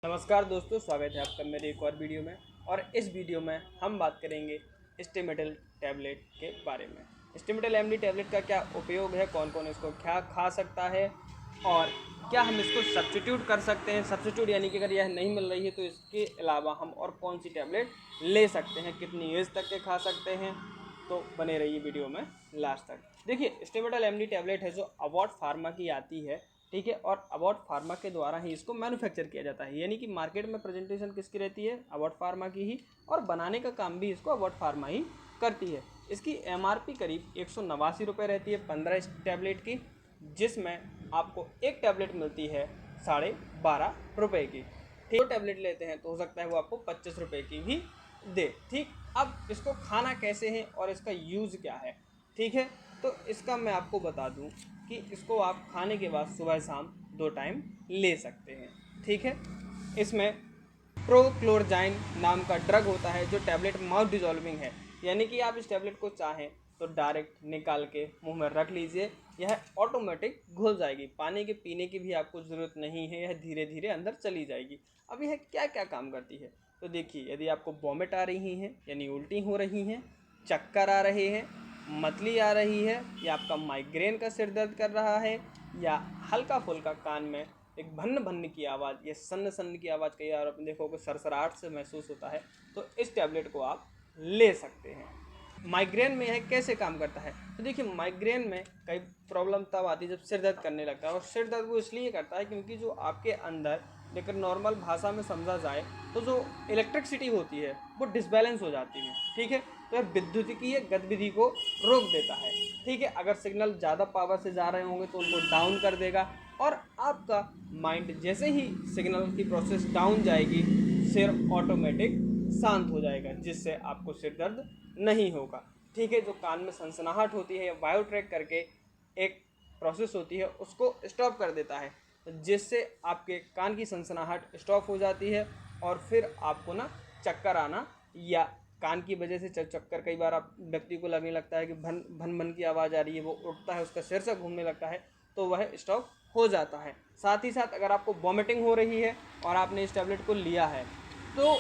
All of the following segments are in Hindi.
नमस्कार दोस्तों, स्वागत है आपका मेरे एक और वीडियो में। और इस वीडियो में हम बात करेंगे स्टेमेटल टैबलेट के बारे में। स्टेमेटल एमडी टैबलेट का क्या उपयोग है, कौन कौन इसको क्या खा सकता है और क्या हम इसको सब्स्टिट्यूट कर सकते हैं। सब्स्टिट्यूट यानी कि अगर यह नहीं मिल रही है तो इसके अलावा हम और कौन सी टैबलेट ले सकते हैं, कितनी एज तक के खा सकते हैं। तो बने रहिए वीडियो में लास्ट तक। देखिए, स्टेमेटल एमडी टैबलेट है जो अबॉट फार्मा की आती है, ठीक है, और अबॉट फार्मा के द्वारा ही इसको मैन्युफैक्चर किया जाता है। यानी कि मार्केट में प्रेजेंटेशन किसकी रहती है, अबॉट फार्मा की ही, और बनाने का काम भी इसको अबॉट फार्मा ही करती है। इसकी एमआरपी करीब 189 रुपये रहती है 15 टैबलेट की, जिसमें आपको एक टैबलेट मिलती है 12.5 रुपये की। ठीक, 2 टैबलेट लेते हैं तो हो सकता है वो आपको 25 रुपये की भी दे। ठीक, अब इसको खाना कैसे है और इसका यूज़ क्या है, ठीक है, तो इसका मैं आपको बता दूं कि इसको आप खाने के बाद सुबह शाम 2 टाइम ले सकते हैं। ठीक है, इसमें प्रोक्लोरजाइन नाम का ड्रग होता है जो टैबलेट माउथ डिजॉल्विंग है। यानी कि आप इस टैबलेट को चाहें तो डायरेक्ट निकाल के मुंह में रख लीजिए, यह ऑटोमेटिक घुल जाएगी। पानी के पीने की भी आपको ज़रूरत नहीं है, यह धीरे धीरे अंदर चली जाएगी। अब यह क्या क्या काम करती है, तो देखिए, यदि आपको वॉमिट आ रही हैं यानी उल्टी हो रही हैं, चक्कर आ रहे हैं, मतली आ रही है, या आपका माइग्रेन का सिर दर्द कर रहा है, या हल्का फुल्का कान में एक भन्न भन्न की आवाज़ या सन्न सन्न की आवाज़, कई बार आपने देखो कि सरसराहट से महसूस होता है, तो इस टैबलेट को आप ले सकते हैं। माइग्रेन में यह कैसे काम करता है, तो देखिए, माइग्रेन में कई प्रॉब्लम तब आती है जब सिर दर्द करने लगता है। और सिर दर्द वो इसलिए करता है क्योंकि जो आपके अंदर, लेकिन नॉर्मल भाषा में समझा जाए तो जो इलेक्ट्रिसिटी होती है वो डिसबैलेंस हो जाती है। ठीक है, तो यह विद्युतीय गतिविधि को रोक देता है। ठीक है, अगर सिग्नल ज़्यादा पावर से जा रहे होंगे तो उनको डाउन कर देगा, और आपका माइंड जैसे ही सिग्नल की प्रोसेस डाउन जाएगी, सिर ऑटोमेटिक शांत हो जाएगा, जिससे आपको सिर दर्द नहीं होगा। ठीक है, जो कान में सनसनाहट होती है या बायो ट्रैक करके एक प्रोसेस होती है, उसको स्टॉप कर देता है, जिससे आपके कान की सनसनाहट स्टॉप हो जाती है। और फिर आपको ना चक्कर आना या कान की वजह से चक्कर, कई बार आप व्यक्ति को लगने लगता है कि भन भन भन की आवाज़ आ रही है, वो उठता है, उसका सिर से घूमने लगता है, तो वह स्टॉप हो जाता है। साथ ही साथ अगर आपको वॉमिटिंग हो रही है और आपने इस टैबलेट को लिया है, तो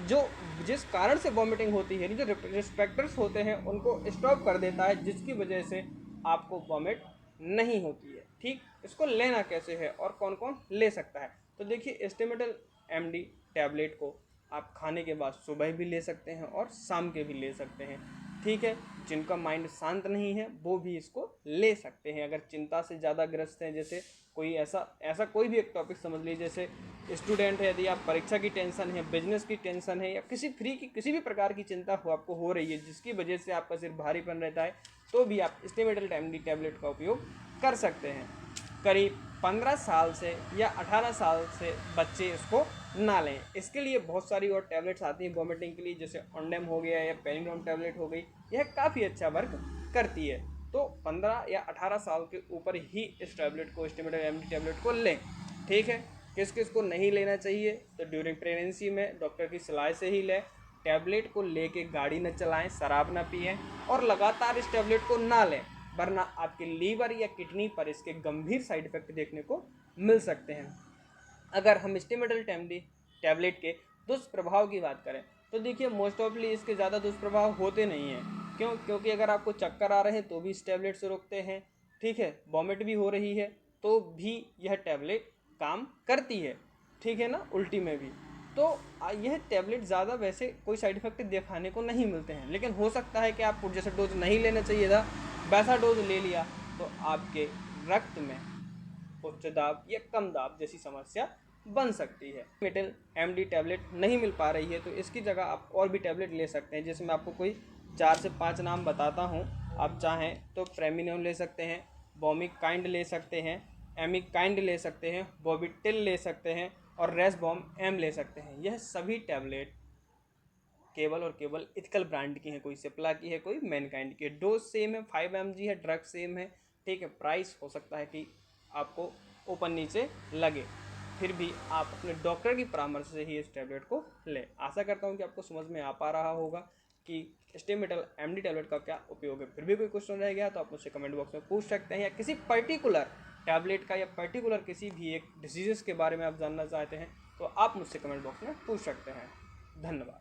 जो जिस कारण से वॉमिटिंग होती है, जो रिस्पेक्टर्स होते हैं उनको स्टॉप कर देता है, जिसकी वजह से आपको वॉमिट नहीं होती है। ठीक, इसको लेना कैसे है और कौन कौन ले सकता है, तो देखिए, स्टेमेटल एमडी टैबलेट को आप खाने के बाद सुबह भी ले सकते हैं और शाम के भी ले सकते हैं। ठीक है, जिनका माइंड शांत नहीं है वो भी इसको ले सकते हैं। अगर चिंता से ज़्यादा ग्रस्त हैं, जैसे कोई ऐसा कोई भी एक टॉपिक समझ लीजिए, जैसे स्टूडेंट है, यदि आप परीक्षा की टेंशन है, बिजनेस की टेंशन है, या किसी भी प्रकार की चिंता आपको हो रही है जिसकी वजह से आपका सिर भारीपन रहता है, तो भी आप स्टेमेटल एमडी टैबलेट का उपयोग कर सकते हैं। करीब 15 साल से या 18 साल से बच्चे इसको ना लें। इसके लिए बहुत सारी और टैबलेट्स आती हैं वॉमिटिंग के लिए, जैसे ऑन्डेम हो गया या पेनिडोम टैबलेट हो गई, यह काफ़ी अच्छा वर्क करती है। तो 15 या 18 साल के ऊपर ही इस टैबलेट को, स्टेमेटल एमडी टैबलेट को लें। ठीक है, किस किस को नहीं लेना चाहिए, तो ड्यूरिंग प्रेगनेंसी में डॉक्टर की सलाह से ही लें। टैबलेट को लेके गाड़ी न चलाएं, शराब न पिएं, और लगातार इस टैबलेट को ना लें, वरना आपके लीवर या किडनी पर इसके गंभीर साइड इफेक्ट देखने को मिल सकते हैं। अगर हम स्टेमेटल टैबलेट के दुष्प्रभाव की बात करें, तो देखिए, मोस्ट ऑफली इसके ज़्यादा दुष्प्रभाव होते नहीं हैं। क्यों? क्योंकि अगर आपको चक्कर आ रहे हैं तो भी इस टैबलेट से रोकते हैं। ठीक है, वॉमिट भी हो रही है तो भी यह टैबलेट काम करती है। ठीक है ना, उल्टी में भी। तो यह टैबलेट ज़्यादा वैसे कोई साइड इफेक्ट दिखाने को नहीं मिलते हैं, लेकिन हो सकता है कि आपको जैसे डोज नहीं लेना चाहिए था वैसा डोज ले लिया तो आपके रक्त में उच्च दाब या कम दाब जैसी समस्या बन सकती है। मेटल एमडी टैबलेट नहीं मिल पा रही है तो इसकी जगह आप और भी टैबलेट ले सकते हैं, जैसे मैं आपको कोई 4 से 5 नाम बताता हूँ। आप चाहें तो प्रेमिनोन ले सकते हैं, बॉमिकाइंड ले सकते हैं, एमिकाइंड ले सकते हैं, बॉबिटिल ले सकते हैं, और रेसबॉम एम ले सकते हैं। यह सभी टैबलेट केवल और केवल इथिकल ब्रांड की है, कोई सिप्ला की है, कोई मैनकाइंड की है। डोज सेम है, 5 mg है, ड्रग सेम है। ठीक है, प्राइस हो सकता है कि आपको ऊपर नीचे लगे, फिर भी आप अपने डॉक्टर की परामर्श से ही इस टैबलेट को लें। आशा करता हूँ कि आपको समझ में आ पा रहा होगा कि स्टेमेटल एमडी टैबलेट का क्या उपयोग है। फिर भी कोई क्वेश्चन रह गया तो आप मुझसे कमेंट बॉक्स में पूछ सकते हैं, या किसी पर्टिकुलर टैबलेट का या पर्टिकुलर किसी भी एक डिजीज़ के बारे में आप जानना चाहते हैं तो आप मुझसे कमेंट बॉक्स में पूछ सकते हैं। धन्यवाद।